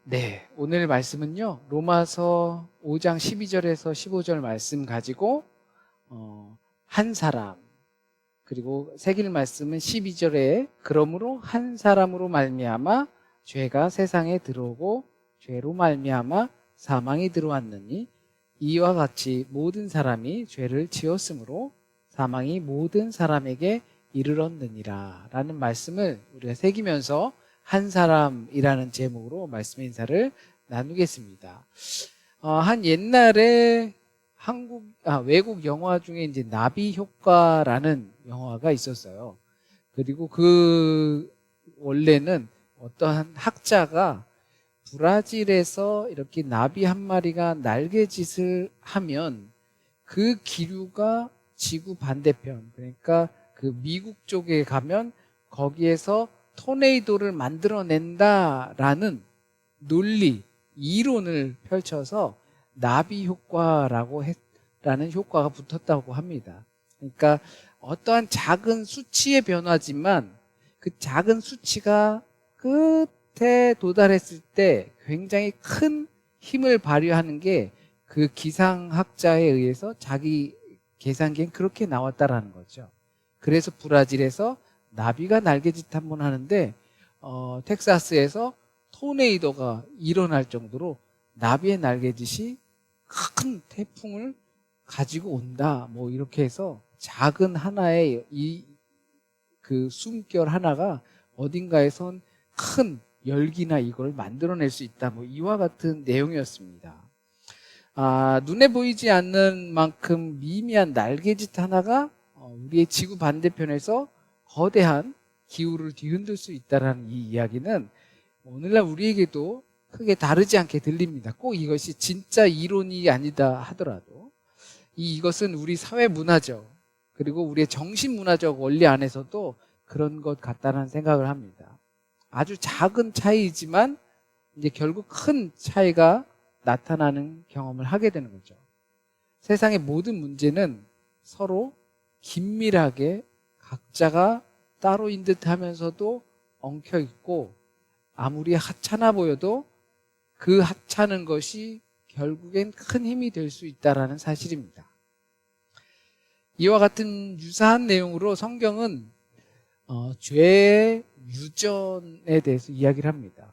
네, 오늘 말씀은요, 로마서 5장 12절에서 15절 말씀 가지고 한 사람, 그리고 새길 말씀은 12절에 그러므로 한 사람으로 말미암아 죄가 세상에 들어오고 죄로 말미암아 사망이 들어왔느니 이와 같이 모든 사람이 죄를 지었으므로 사망이 모든 사람에게 이르렀느니라 라는 말씀을 우리가 새기면서 한 사람이라는 제목으로 말씀 인사를 나누겠습니다. 한 옛날에 외국 영화 중에 이제 나비 효과라는 영화가 있었어요. 그리고 원래는 어떠한 학자가 브라질에서 이렇게 나비 한 마리가 날개짓을 하면 그 기류가 지구 반대편, 그러니까 그 미국 쪽에 가면 거기에서 토네이도를 만들어낸다라는 논리, 이론을 펼쳐서 나비 효과라고 라는 효과가 붙었다고 합니다. 그러니까 어떠한 작은 수치의 변화지만 그 작은 수치가 끝에 도달했을 때 굉장히 큰 힘을 발휘하는 게 그 기상학자에 의해서 자기 계산기엔 그렇게 나왔다라는 거죠. 그래서 브라질에서 나비가 날개짓 한번 하는데 텍사스에서 토네이도가 일어날 정도로 나비의 날개짓이 큰 태풍을 가지고 온다. 뭐 이렇게 해서 작은 하나의 그 숨결 하나가 어딘가에선 큰 열기나 이걸 만들어낼 수 있다. 뭐 이와 같은 내용이었습니다. 눈에 보이지 않는 만큼 미미한 날개짓 하나가 우리의 지구 반대편에서 거대한 기후를 뒤흔들 수 있다는 이 이야기는 오늘날 우리에게도 크게 다르지 않게 들립니다. 꼭 이것이 진짜 이론이 아니다 하더라도 이것은 우리 사회 문화적 그리고 우리의 정신 문화적 원리 안에서도 그런 것 같다는 생각을 합니다. 아주 작은 차이이지만 이제 결국 큰 차이가 나타나는 경험을 하게 되는 거죠. 세상의 모든 문제는 서로 긴밀하게 각자가 따로인 듯 하면서도 엉켜 있고 아무리 하찮아 보여도 그 하찮은 것이 결국엔 큰 힘이 될 수 있다는 사실입니다. 이와 같은 유사한 내용으로 성경은 죄의 유전에 대해서 이야기를 합니다.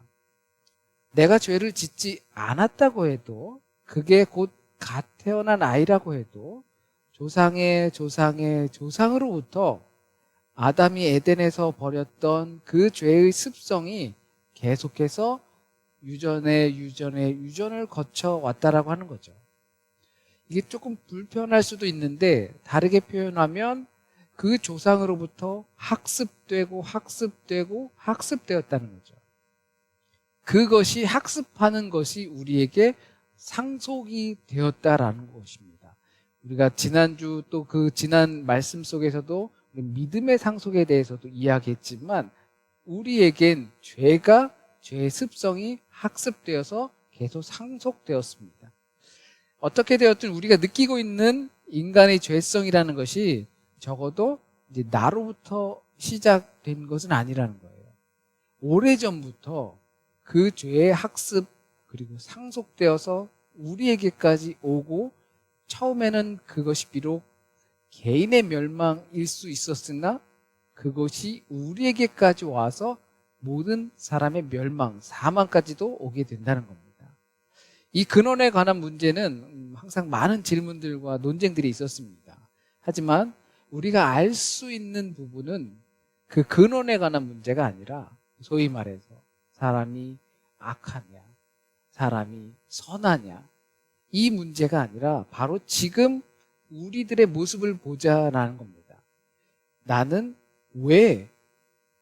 내가 죄를 짓지 않았다고 해도 그게 곧 갓 태어난 아이라고 해도 조상의 조상의 조상으로부터 아담이 에덴에서 버렸던 그 죄의 습성이 계속해서 유전의 유전을 거쳐 왔다라고 하는 거죠. 이게 조금 불편할 수도 있는데 다르게 표현하면 그 조상으로부터 학습되고 학습되었다는 거죠. 그것이 학습하는 것이 우리에게 상속이 되었다라는 것입니다. 우리가 지난주 또 그 지난 말씀 속에서도 믿음의 상속에 대해서도 이야기했지만 우리에겐 죄의 습성이 학습되어서 계속 상속되었습니다. 어떻게 되었든 우리가 느끼고 있는 인간의 죄성이라는 것이 적어도 이제 나로부터 시작된 것은 아니라는 거예요. 오래전부터 그 죄의 학습 그리고 상속되어서 우리에게까지 오고 처음에는 그것이 비록 개인의 멸망일 수 있었으나 그것이 우리에게까지 와서 모든 사람의 멸망, 사망까지도 오게 된다는 겁니다. 이 근원에 관한 문제는 항상 많은 질문들과 논쟁들이 있었습니다. 하지만 우리가 알 수 있는 부분은 그 근원에 관한 문제가 아니라 소위 말해서 사람이 악하냐, 사람이 선하냐 이 문제가 아니라 바로 지금 우리들의 모습을 보자라는 겁니다. 나는 왜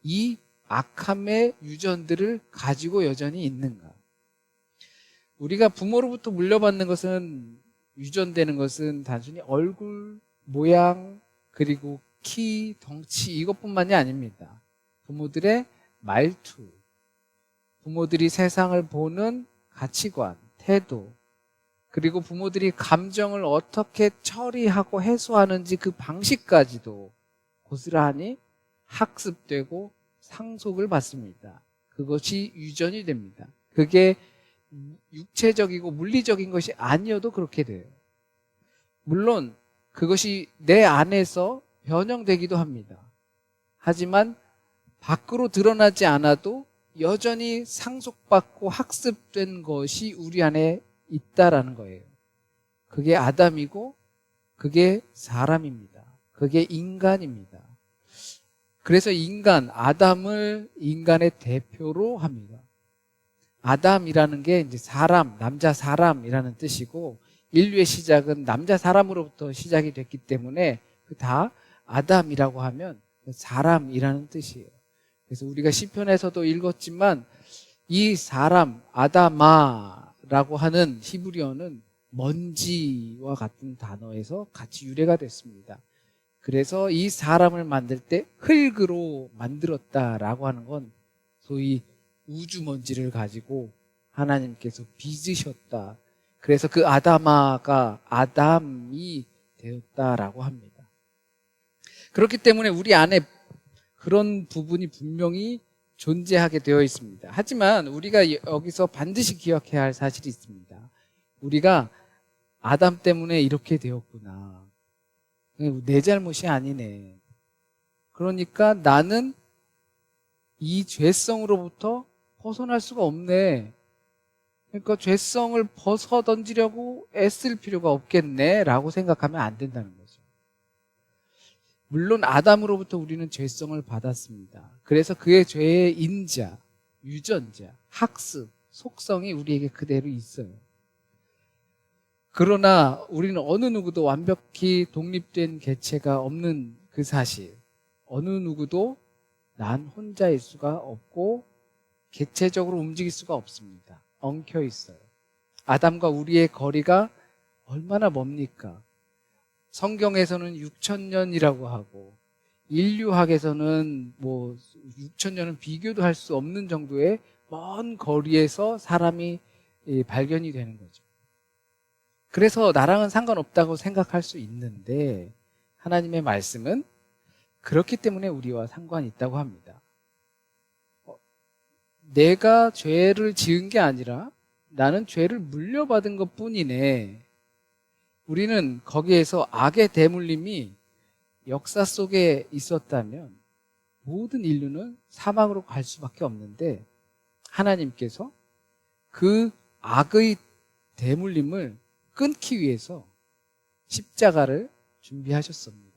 이 악함의 유전들을 가지고 여전히 있는가? 우리가 부모로부터 물려받는 것은 유전되는 것은 단순히 얼굴, 모양, 그리고 키, 덩치 이것뿐만이 아닙니다. 부모들의 말투, 부모들이 세상을 보는 가치관, 태도, 그리고 부모들이 감정을 어떻게 처리하고 해소하는지 그 방식까지도 고스란히 학습되고 상속을 받습니다. 그것이 유전이 됩니다. 그게 육체적이고 물리적인 것이 아니어도 그렇게 돼요. 물론 그것이 내 안에서 변형되기도 합니다. 하지만 밖으로 드러나지 않아도 여전히 상속받고 학습된 것이 우리 안에 있다라는 거예요. 그게 아담이고 그게 사람입니다. 그게 인간입니다. 그래서 아담을 인간의 대표로 합니다. 아담이라는 게 이제 사람, 남자 사람이라는 뜻이고 인류의 시작은 남자 사람으로부터 시작이 됐기 때문에 다 아담이라고 하면 사람이라는 뜻이에요. 그래서 우리가 시편에서도 읽었지만 이 사람, 아다마라고 하는 히브리어는 먼지와 같은 단어에서 같이 유래가 됐습니다. 그래서 이 사람을 만들 때 흙으로 만들었다라고 하는 건 소위 우주먼지를 가지고 하나님께서 빚으셨다. 그래서 그 아다마가 아담이 되었다라고 합니다. 그렇기 때문에 우리 안에 그런 부분이 분명히 존재하게 되어 있습니다. 하지만 우리가 여기서 반드시 기억해야 할 사실이 있습니다. 우리가 아담 때문에 이렇게 되었구나. 내 잘못이 아니네. 그러니까 나는 이 죄성으로부터 벗어날 수가 없네. 그러니까 죄성을 벗어 던지려고 애쓸 필요가 없겠네 라고 생각하면 안 된다는 거죠. 물론 아담으로부터 우리는 죄성을 받았습니다. 그래서 그의 죄의 인자, 유전자, 학습, 속성이 우리에게 그대로 있어요. 그러나 우리는 어느 누구도 완벽히 독립된 개체가 없는 그 사실, 어느 누구도 난 혼자일 수가 없고 개체적으로 움직일 수가 없습니다. 엉켜 있어요. 아담과 우리의 거리가 얼마나 멉니까? 성경에서는 6,000년이라고 하고 인류학에서는 6,000년은 비교도 할 수 없는 정도의 먼 거리에서 사람이 발견이 되는 거죠. 그래서 나랑은 상관없다고 생각할 수 있는데 하나님의 말씀은 그렇기 때문에 우리와 상관이 있다고 합니다. 내가 죄를 지은 게 아니라 나는 죄를 물려받은 것 뿐이네. 우리는 거기에서 악의 대물림이 역사 속에 있었다면 모든 인류는 사망으로 갈 수밖에 없는데 하나님께서 그 악의 대물림을 끊기 위해서 십자가를 준비하셨습니다.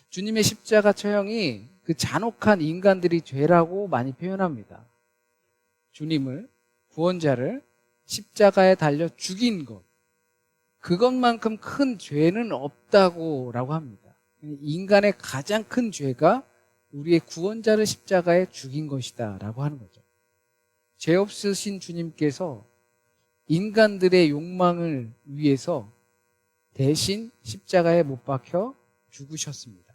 주님의 십자가 처형이 그 잔혹한 인간들이 죄라고 많이 표현합니다. 주님을, 구원자를 십자가에 달려 죽인 것, 그것만큼 큰 죄는 없다고 라고 합니다. 인간의 가장 큰 죄가 우리의 구원자를 십자가에 죽인 것이다 라고 하는 거죠. 죄 없으신 주님께서 인간들의 욕망을 위해서 대신 십자가에 못 박혀 죽으셨습니다.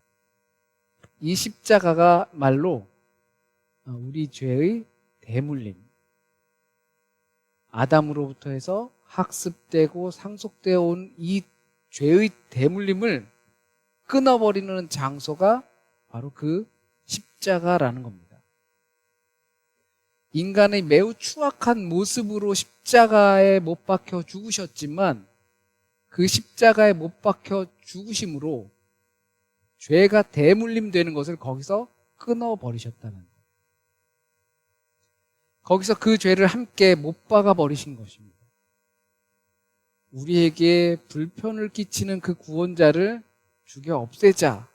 이 십자가가 말로 우리 죄의 대물림, 아담으로부터 해서 학습되고 상속되어 온 이 죄의 대물림을 끊어버리는 장소가 바로 그 십자가라는 겁니다. 인간의 매우 추악한 모습으로 십자가에 못 박혀 죽으셨지만 그 십자가에 못 박혀 죽으심으로 죄가 대물림되는 것을 거기서 끊어버리셨다는 거예요. 거기서 그 죄를 함께 못 박아 버리신 것입니다. 우리에게 불편을 끼치는 그 구원자를 죽여 없애자.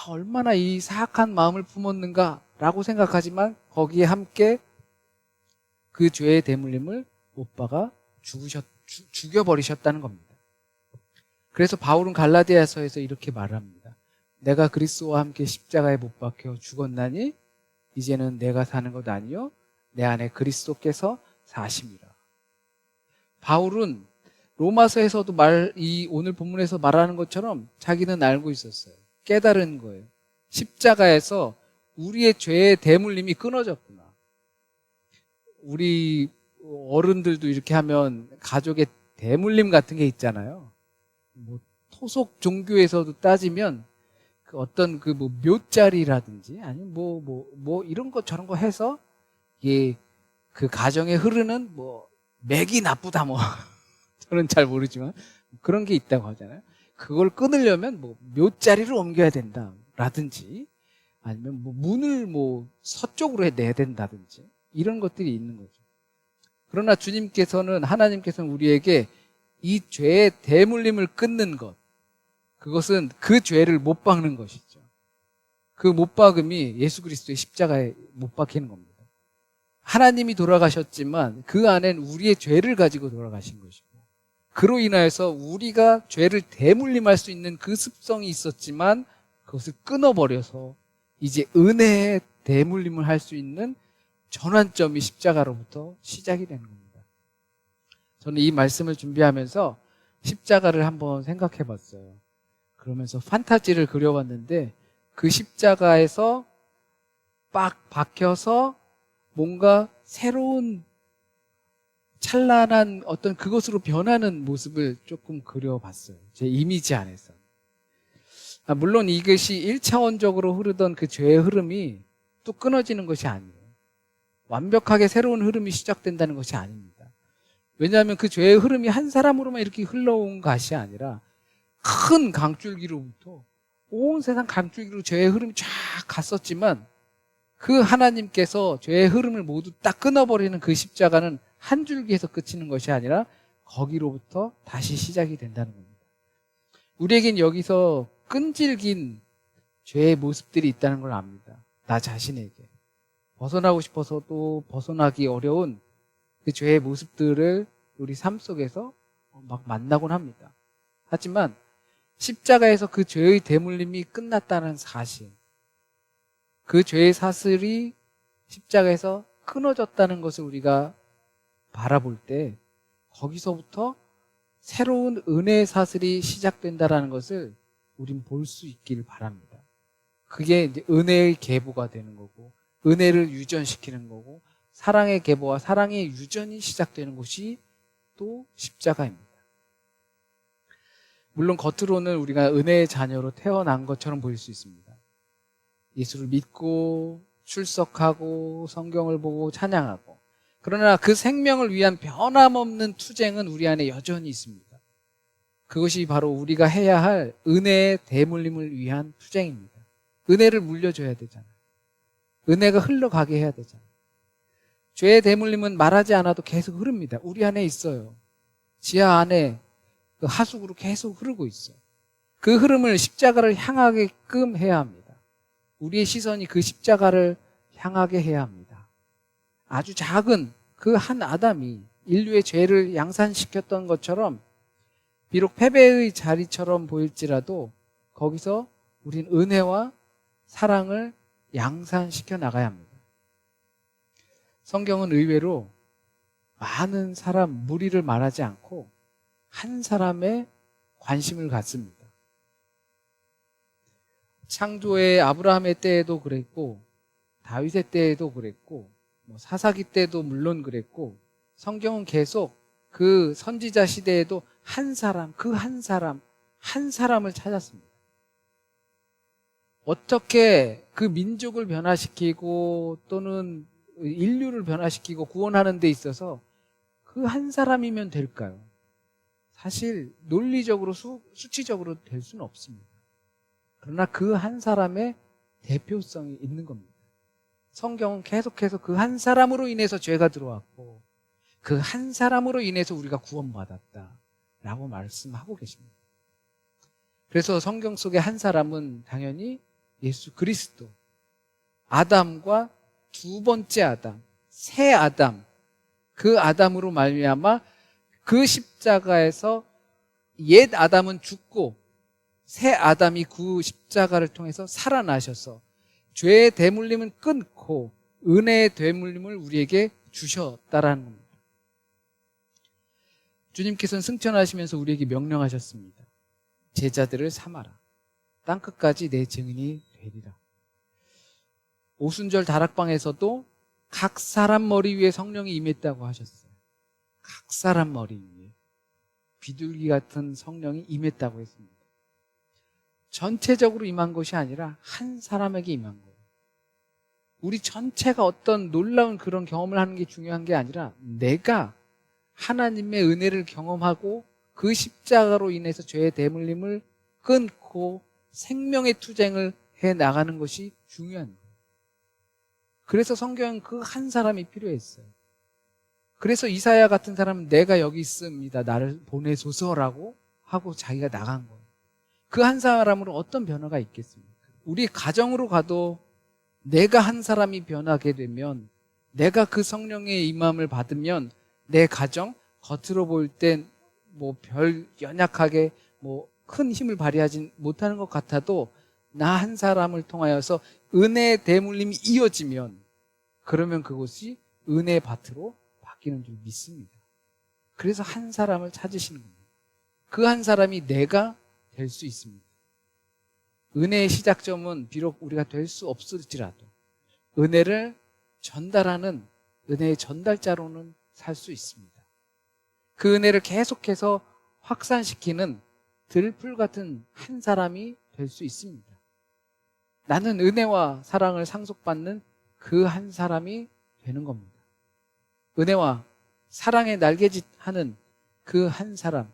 얼마나 이 사악한 마음을 품었는가 라고 생각하지만 거기에 함께 그 죄의 대물림을 못 박아 죽여버리셨다는 겁니다. 그래서 바울은 갈라디아서에서 이렇게 말합니다. 내가 그리스도와 함께 십자가에 못 박혀 죽었나니 이제는 내가 사는 것 아니요 내 안에 그리스도께서 사심이라. 바울은 로마서에서도 오늘 본문에서 말하는 것처럼 자기는 알고 있었어요. 깨달은 거예요. 십자가에서 우리의 죄의 대물림이 끊어졌구나. 우리 어른들도 이렇게 하면 가족의 대물림 같은 게 있잖아요. 뭐 토속 종교에서도 따지면 그 어떤 그 뭐 묘자리라든지 아니면 뭐 이런 거 저런 거 해서 이게 그 가정에 흐르는 뭐 맥이 나쁘다 뭐 저는 잘 모르지만 그런 게 있다고 하잖아요. 그걸 끊으려면 뭐 묘자리를 옮겨야 된다라든지 아니면 뭐 문을 뭐 서쪽으로 내야 된다든지 이런 것들이 있는 거죠. 그러나 하나님께서는 우리에게 이 죄의 대물림을 끊는 것, 그것은 그 죄를 못 박는 것이죠. 그 못 박음이 예수 그리스도의 십자가에 못 박히는 겁니다. 하나님이 돌아가셨지만 그 안엔 우리의 죄를 가지고 돌아가신 것이고, 그로 인하여서 우리가 죄를 대물림할 수 있는 그 습성이 있었지만 그것을 끊어버려서 이제 은혜의 대물림을 할 수 있는 전환점이 십자가로부터 시작이 되는 겁니다. 저는 이 말씀을 준비하면서 십자가를 한번 생각해 봤어요. 그러면서 판타지를 그려봤는데 그 십자가에서 빡 박혀서 뭔가 새로운 찬란한 어떤 그것으로 변하는 모습을 조금 그려봤어요. 제 이미지 안에서. 물론 이것이 1차원적으로 흐르던 그 죄의 흐름이 또 끊어지는 것이 아니에요. 완벽하게 새로운 흐름이 시작된다는 것이 아닙니다. 왜냐하면 그 죄의 흐름이 한 사람으로만 이렇게 흘러온 것이 아니라 큰 강줄기로부터 온 세상 강줄기로 죄의 흐름이 쫙 갔었지만 그 하나님께서 죄의 흐름을 모두 딱 끊어버리는 그 십자가는 한 줄기에서 끝이는 것이 아니라 거기로부터 다시 시작이 된다는 겁니다. 우리에겐 여기서 끈질긴 죄의 모습들이 있다는 걸 압니다. 나 자신에게. 벗어나고 싶어서도 벗어나기 어려운 그 죄의 모습들을 우리 삶 속에서 막 만나곤 합니다. 하지만 십자가에서 그 죄의 대물림이 끝났다는 사실, 그 죄의 사슬이 십자가에서 끊어졌다는 것을 우리가 바라볼 때 거기서부터 새로운 은혜의 사슬이 시작된다는 것을 우린 볼 수 있기를 바랍니다. 그게 이제 은혜의 계보가 되는 거고 은혜를 유전시키는 거고 사랑의 계보와 사랑의 유전이 시작되는 것이 또 십자가입니다. 물론 겉으로는 우리가 은혜의 자녀로 태어난 것처럼 보일 수 있습니다. 예수를 믿고 출석하고 성경을 보고 찬양하고, 그러나 그 생명을 위한 변함없는 투쟁은 우리 안에 여전히 있습니다. 그것이 바로 우리가 해야 할 은혜의 대물림을 위한 투쟁입니다. 은혜를 물려줘야 되잖아요. 은혜가 흘러가게 해야 되잖아요. 죄의 대물림은 말하지 않아도 계속 흐릅니다. 우리 안에 있어요. 지하 안에 그 하수구로 계속 흐르고 있어요. 그 흐름을 십자가를 향하게끔 해야 합니다. 우리의 시선이 그 십자가를 향하게 해야 합니다. 아주 작은 그 한 아담이 인류의 죄를 양산시켰던 것처럼 비록 패배의 자리처럼 보일지라도 거기서 우린 은혜와 사랑을 양산시켜 나가야 합니다. 성경은 의외로 많은 사람, 무리를 말하지 않고 한 사람의 관심을 갖습니다. 창조의 아브라함의 때에도 그랬고 다윗의 때에도 그랬고 사사기 때도 물론 그랬고 성경은 계속 그 선지자 시대에도 한 사람, 그 한 사람을 찾았습니다. 어떻게 그 민족을 변화시키고 또는 인류를 변화시키고 구원하는 데 있어서 그 한 사람이면 될까요? 사실 논리적으로 수치적으로 될 수는 없습니다. 그러나 그 한 사람의 대표성이 있는 겁니다. 성경은 계속해서 그 한 사람으로 인해서 죄가 들어왔고 그 한 사람으로 인해서 우리가 구원받았다라고 말씀하고 계십니다. 그래서 성경 속의 한 사람은 당연히 예수 그리스도, 아담과 두 번째 아담, 새 아담, 그 아담으로 말미암아 그 십자가에서 옛 아담은 죽고 새 아담이 그 십자가를 통해서 살아나셔서 죄의 대물림은 끊고 은혜의 대물림을 우리에게 주셨다라는 겁니다. 주님께서는 승천하시면서 우리에게 명령하셨습니다. 제자들을 삼아라. 땅끝까지 내 증인이 되리라. 오순절 다락방에서도 각 사람 머리 위에 성령이 임했다고 하셨어요. 각 사람 머리 위에 비둘기 같은 성령이 임했다고 했습니다. 전체적으로 임한 것이 아니라 한 사람에게 임한 거예요. 우리 전체가 어떤 놀라운 그런 경험을 하는 게 중요한 게 아니라 내가 하나님의 은혜를 경험하고 그 십자가로 인해서 죄의 대물림을 끊고 생명의 투쟁을 해 나가는 것이 중요한 거예요. 그래서 성경은 그 한 사람이 필요했어요. 그래서 이사야 같은 사람은 내가 여기 있습니다. 나를 보내소서라고 하고 자기가 나간 거예요. 그 한 사람으로 어떤 변화가 있겠습니까? 우리 가정으로 가도 내가 한 사람이 변하게 되면, 내가 그 성령의 임함을 받으면 내 가정 겉으로 볼 땐 뭐 별 연약하게 뭐 큰 힘을 발휘하지 못하는 것 같아도 나 한 사람을 통하여서 은혜의 대물림이 이어지면 그러면 그곳이 은혜의 밭으로 바뀌는 줄 믿습니다. 그래서 한 사람을 찾으시는 겁니다. 그 한 사람이 내가 될 수 있습니다. 은혜의 시작점은 비록 우리가 될 수 없을지라도 은혜를 전달하는 은혜의 전달자로는 살 수 있습니다. 그 은혜를 계속해서 확산시키는 들풀 같은 한 사람이 될 수 있습니다. 나는 은혜와 사랑을 상속받는 그 한 사람이 되는 겁니다. 은혜와 사랑의 날개짓 하는 그 한 사람,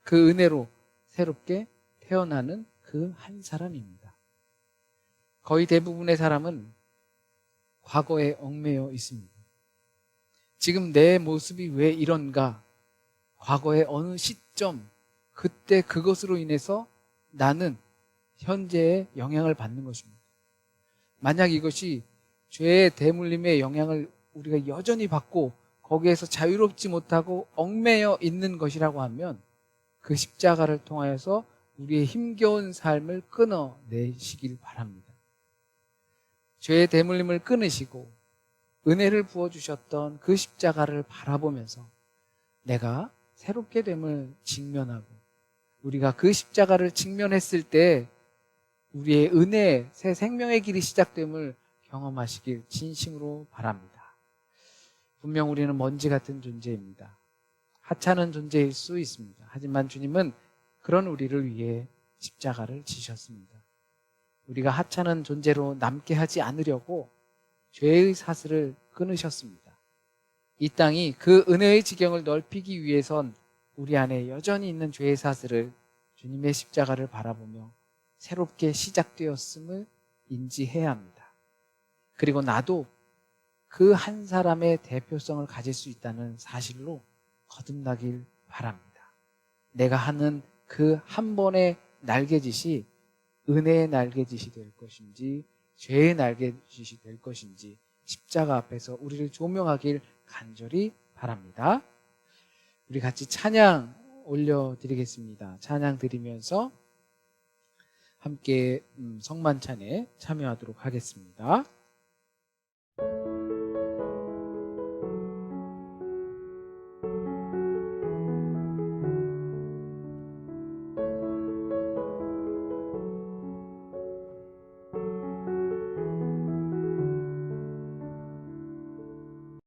그 은혜로 새롭게 태어나는 그 한 사람입니다. 거의 대부분의 사람은 과거에 얽매여 있습니다. 지금 내 모습이 왜 이런가? 과거의 어느 시점, 그때 그것으로 인해서 나는 현재의 영향을 받는 것입니다. 만약 이것이 죄의 대물림의 영향을 우리가 여전히 받고 거기에서 자유롭지 못하고 얽매여 있는 것이라고 하면 그 십자가를 통하여서 우리의 힘겨운 삶을 끊어내시길 바랍니다. 죄의 대물림을 끊으시고 은혜를 부어주셨던 그 십자가를 바라보면서 내가 새롭게 됨을 직면하고, 우리가 그 십자가를 직면했을 때 우리의 은혜, 새 생명의 길이 시작됨을 경험하시길 진심으로 바랍니다. 분명 우리는 먼지 같은 존재입니다. 하찮은 존재일 수 있습니다. 하지만 주님은 그런 우리를 위해 십자가를 지셨습니다. 우리가 하찮은 존재로 남게 하지 않으려고 죄의 사슬을 끊으셨습니다. 이 땅이 그 은혜의 지경을 넓히기 위해선 우리 안에 여전히 있는 죄의 사슬을 주님의 십자가를 바라보며 새롭게 시작되었음을 인지해야 합니다. 그리고 나도 그 한 사람의 대표성을 가질 수 있다는 사실로 거듭나길 바랍니다. 내가 하는 그 한 번의 날개짓이 은혜의 날개짓이 될 것인지 죄의 날개짓이 될 것인지 십자가 앞에서 우리를 조명하길 간절히 바랍니다. 우리 같이 찬양 올려드리겠습니다. 찬양 드리면서 함께 성만찬에 참여하도록 하겠습니다.